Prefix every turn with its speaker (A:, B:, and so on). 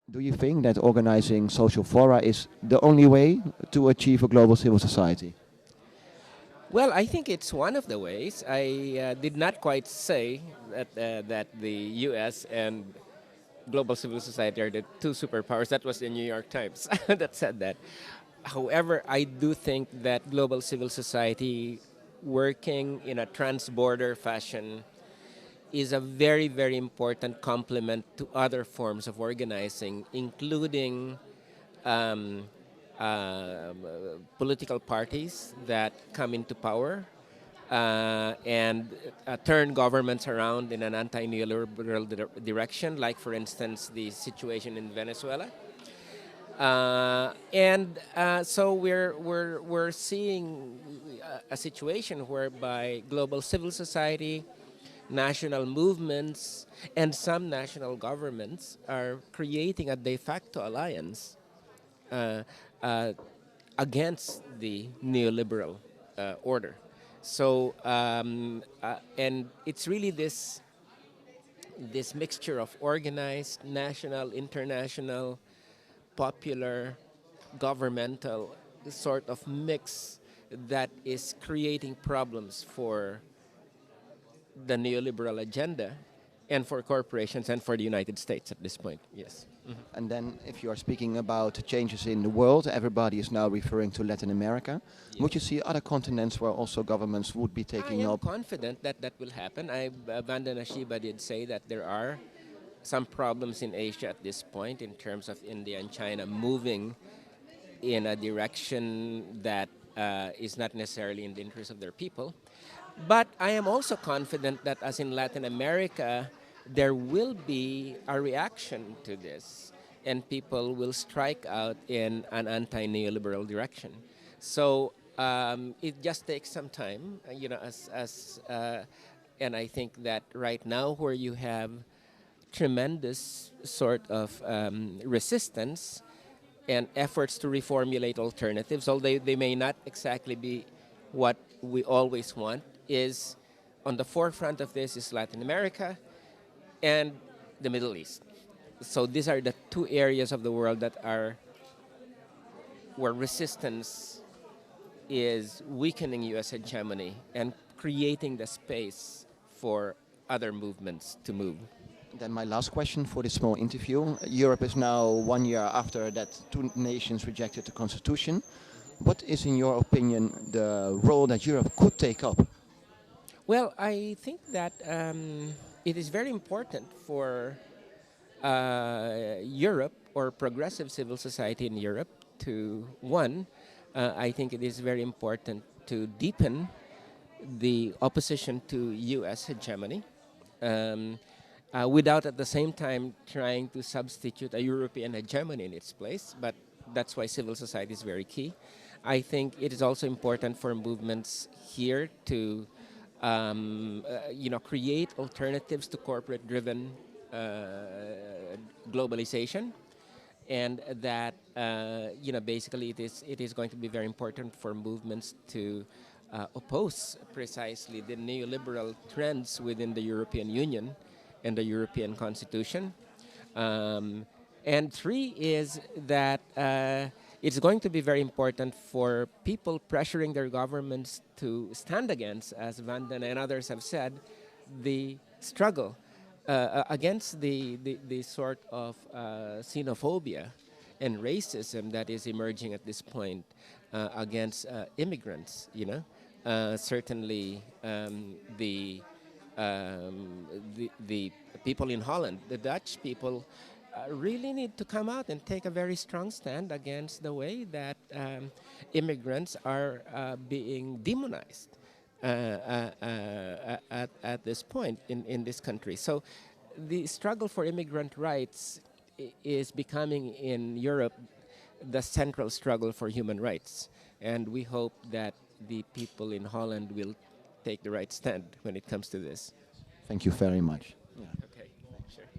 A: Do you think that organizing social fora is the only way to achieve a global civil society?
B: Well, I think it's one of the ways. I did not quite say that the U.S. and global civil society are the two superpowers. That was the New York Times that said that. However, I do think that global civil society working in a trans-border fashion is a very, very important complement to other forms of organizing, including um, political parties that come into power and turn governments around in an anti-neoliberal direction, like, for instance, the situation in Venezuela. So we're seeing a situation whereby global civil society, national movements, and some national governments are creating a de facto alliance uh, uh, against the neoliberal order. And it's really this mixture of organized, national, international, popular, governmental sort of mix that is creating problems for the neoliberal agenda and for corporations and for the United States at this point. Yes.
A: And then, if you are speaking about changes in the world, everybody is now referring to Latin America. Would you see other continents where also governments would be
B: I
A: taking
B: am
A: up?
B: confident that that will happen. Vandana Shiva did say that there are some problems in Asia at this point in terms of India and China moving in a direction that is not necessarily in the interest of their people. But I am also confident that, as in Latin America, there will be a reaction to this, and people will strike out in an anti-neoliberal direction. So it just takes some time, and I think that right now, where you have tremendous sort of resistance and efforts to reformulate alternatives, although they may not exactly be what we always want, is on the forefront of this is Latin America and the Middle East. So these are the two areas of the world that are where resistance is weakening U.S. hegemony and creating the space for other movements to move.
A: Then my last question for this small interview. Europe is now 1 year after that two nations rejected the constitution. What is, in your opinion, the role that Europe could take up?
B: Well, I think that it is very important for Europe or progressive civil society in Europe to, one, I think it is very important to deepen the opposition to U.S. hegemony without at the same time trying to substitute a European hegemony in its place. But that's why civil society is very key. I think it is also important for movements here to create alternatives to corporate-driven globalization, and that basically it is going to be very important for movements to oppose precisely the neoliberal trends within the European Union and the European Constitution. And three is that it's going to be very important for people pressuring their governments to stand against, as Vandana and others have said, the struggle against the sort of xenophobia and racism that is emerging at this point against immigrants. Certainly the people in Holland, the Dutch people, really need to come out and take a very strong stand against the way that immigrants are being demonized at this point in this country. So the struggle for immigrant rights is becoming in Europe the central struggle for human rights. And we hope that the people in Holland will take the right stand when it comes to this.
A: Thank you very much.
B: Okay, sure.